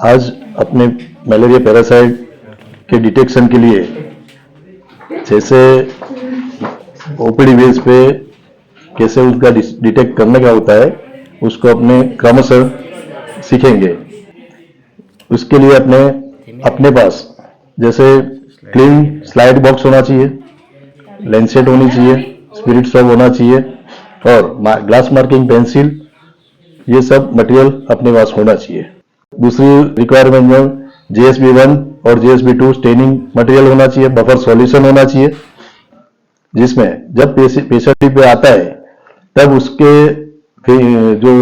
आज अपने malaria parasite के डिटेक्शन के लिए जैसे ओपीडी बेस पे कैसे उसका डिटेक्ट करने का होता है उसको अपने क्रमशः सीखेंगे। उसके लिए अपने पास जैसे क्लीन स्लाइड बॉक्स होना चाहिए, लेंसेट होनी चाहिए, स्पिरिट सॉब होना चाहिए और ग्लास मार्किंग पेंसिल, ये सब मटेरियल अपने पास होना चाहिए। दूसरी रिक्वायरमेंट में JSB1 और JSB2 स्टेनिंग मटेरियल होना चाहिए, बफर सॉल्यूशन होना चाहिए, जिसमें जब पेशेंट पे आता है तब उसके जो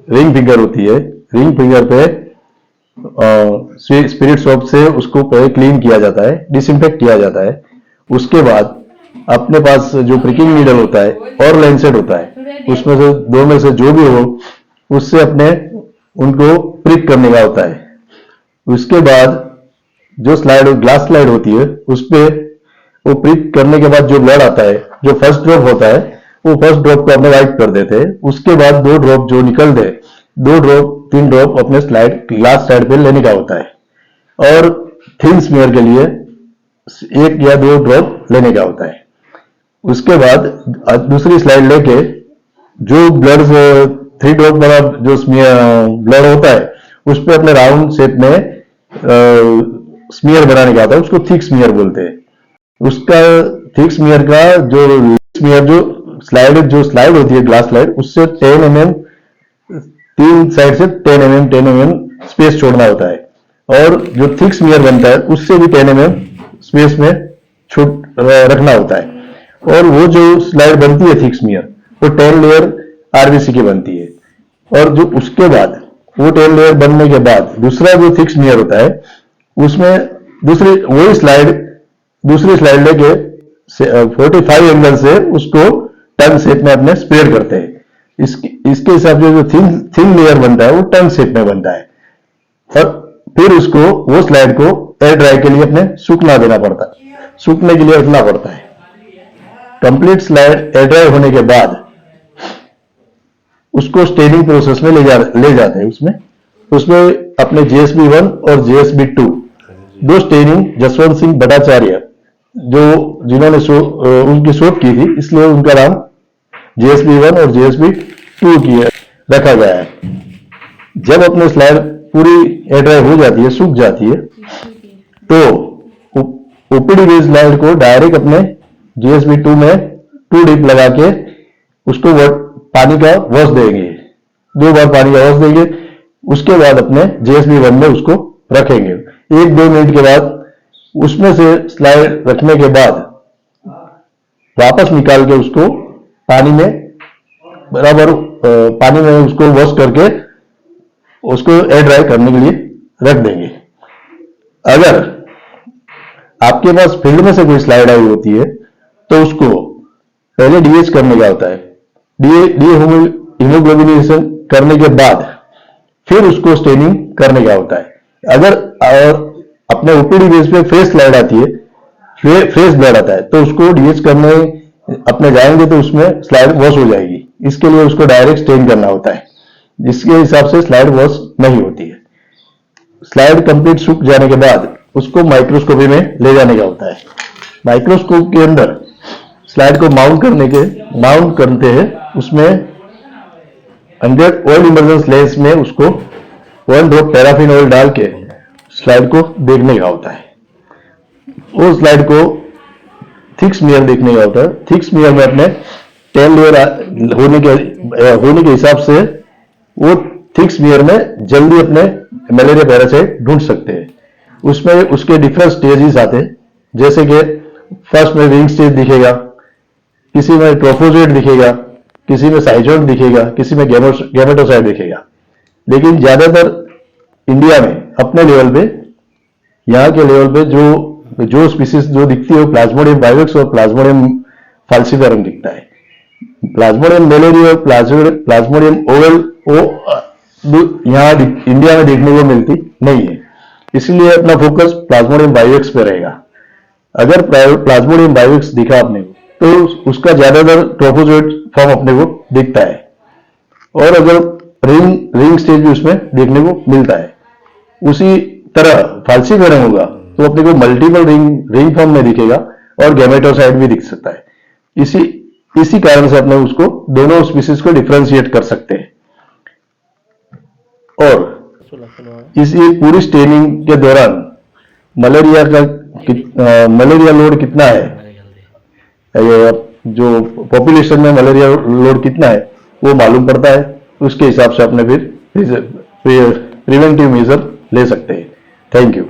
रिंग फिंगर होती है, रिंग फिंगर पे स्पिरिट सॉप से उसको पहले क्लीन किया जाता है, डिसइंफेक्ट किया जाता है। उसके बाद अपने पास जो प्रिकिंग नीडल होता है और लेंसेट होता है, उसमें से दो में से जो भी हो उससे उनको प्रिक करने का होता है। उसके बाद जो ग्लास स्लाइड होती है उस पे वो प्रिक करने के बाद जो ब्लड आता है, जो फर्स्ट ड्रॉप होता है, वो फर्स्ट ड्रॉप को अपने वाइप कर देते हैं। उसके बाद 2 ड्रॉप जो निकल दे, 3 ड्रॉप अपने ग्लास स्लाइड पे लेने का होता है और थिन स्मीयर के लिए 1 या 2 ड्रॉप लेने का होता है। उसके बाद दूसरी स्लाइड लेके जो ब्लड 3 ड्रॉप वाला जो ब्लड होता है उस पर अपने राउंड शेप में स्मीयर बनाने का होता है, उसको थिक स्मीयर बोलते हैं। उसका थिक स्मीयर का जो स्लाइड होती है, ग्लास स्लाइड, उससे 10 mm 3 साइड से 10 mm स्पेस छोड़ना होता है और जो थिक स्मीयर बनता है उससे भी 10 mm स्पेस में रखना होता है। और वो जो स्लाइड बनती है थिक स्मीयर, वो 10 लेयर RBC की बनती है। और जो उसके बाद वो 10 लेयर बनने के बाद दूसरा जो थिक स्मीयर होता है उसमें दूसरी स्लाइड लेके 45 एंगल से उसको टर्न शेप में अपने स्प्रेड करते हैं। इसके हिसाब से जो थिन लेयर बनता है वो टर्न शेप में बनता है और फिर वो स्लाइड को एयर ड्राई के लिए अपने सूखने के लिए रखना पड़ता है। कंप्लीट स्लाइड एयर ड्राई होने के बाद उसको स्टेनिंग प्रोसेस में ले जाते हैं। उसमें अपने JSB1 और JSB2 दो स्टेनिंग जसवंत सिंह भट्टाचार्य जिन्होंने उनकी शोध की थी, इसलिए उनका नाम JSB1 और JSB2 रखा गया है। जब अपने स्लाइड पूरी एयर ड्राई हो जाती है, सूख जाती है, तो ओपीडी बेस्ड स्लाइड को डायरेक्ट अपने JSB2 में 2 डिप लगा के उसको पानी का वॉश देंगे, 2 बार पानी का वॉश देंगे। उसके बाद अपने JSB1 में उसको रखेंगे। 1-2 मिनट के बाद उसमें से स्लाइड रखने के बाद वापस निकाल के उसको पानी में उसको वॉश करके उसको एयर ड्राई करने के लिए रख देंगे। अगर आपके पास फील्ड में से कोई स्लाइड आई होती है तो उसको पहले DH करने का होता है। हीमोग्लोबिनेशन करने के बाद फिर उसको स्टेनिंग करने का होता है। अगर अपने ओपीडी बेस पे फ्रेश स्लाइड आती है, फ्रेश ब्लड आता है, तो उसको DH करने अपने जाएंगे तो उसमें स्लाइड वॉश हो जाएगी। इसके लिए उसको डायरेक्ट स्टेन करना होता है, जिसके हिसाब से स्लाइड वॉश नहीं होती है। स्लाइड कंप्लीट सूख जाने के बाद उसको माइक्रोस्कोपी में ले जाने का होता है। माइक्रोस्कोप के अंदर स्लाइड को माउंट करते हैं। उसमें 100 ऑयल इमर्जन लेंस में उसको 1 ड्रॉप पैराफिन ऑयल डाल के स्लाइड को देखने का होता है। वो स्लाइड को थिक स्मीयर देखने का होता है। थिक स्मीयर में अपने 10 लेयर होने के हिसाब से वो थिक स्मीयर में जल्दी अपने मलेरिया पैरासाइट ढूंढ सकते हैं। उसमें उसके डिफरेंट स्टेजेस आते हैं, जैसे कि फर्स्ट में रिंग स्टेज दिखेगा, किसी में ट्रोफोजोइड दिखेगा, किसी में साइजोइड दिखेगा, किसी में गैमेटोसाइट दिखेगा। लेकिन ज्यादातर इंडिया में अपने लेवल पे, यहाँ के लेवल पे जो स्पीसीज जो दिखती है वो प्लाज्मोडियम वाइवेक्स और प्लाज्मोडियम फाल्सिफेरम दिखता है। प्लाज्मोडियम मेलेरिया और प्लाज्मोडियम ओवल यहाँ इंडिया में देखने को मिलती नहीं है, इसलिए अपना फोकस प्लाज्मोडियम वाइवेक्स पे रहेगा। अगर प्लाज्मोडियम वाइवेक्स दिखा आपने को तो उसका ज्यादातर ट्रोफोजोइड फॉर्म अपने को दिखता है और अगर रिंग स्टेज भी उसमें देखने को मिलता है। उसी तरह फाल्सीकरण होगा तो अपने को मल्टीपल रिंग फॉर्म में दिखेगा और गैमेटोसाइट भी दिख सकता है। इसी कारण से अपने उसको दोनों स्पीसीज को डिफरेंशिएट कर सकते हैं। और इस पूरी स्टेनिंग के दौरान मलेरिया लोड कितना है, जो पॉपुलेशन में मलेरिया लोड कितना है वो मालूम पड़ता है। उसके हिसाब से अपने फिर प्रिवेंटिव मेजर ले सकते हैं। Thank you.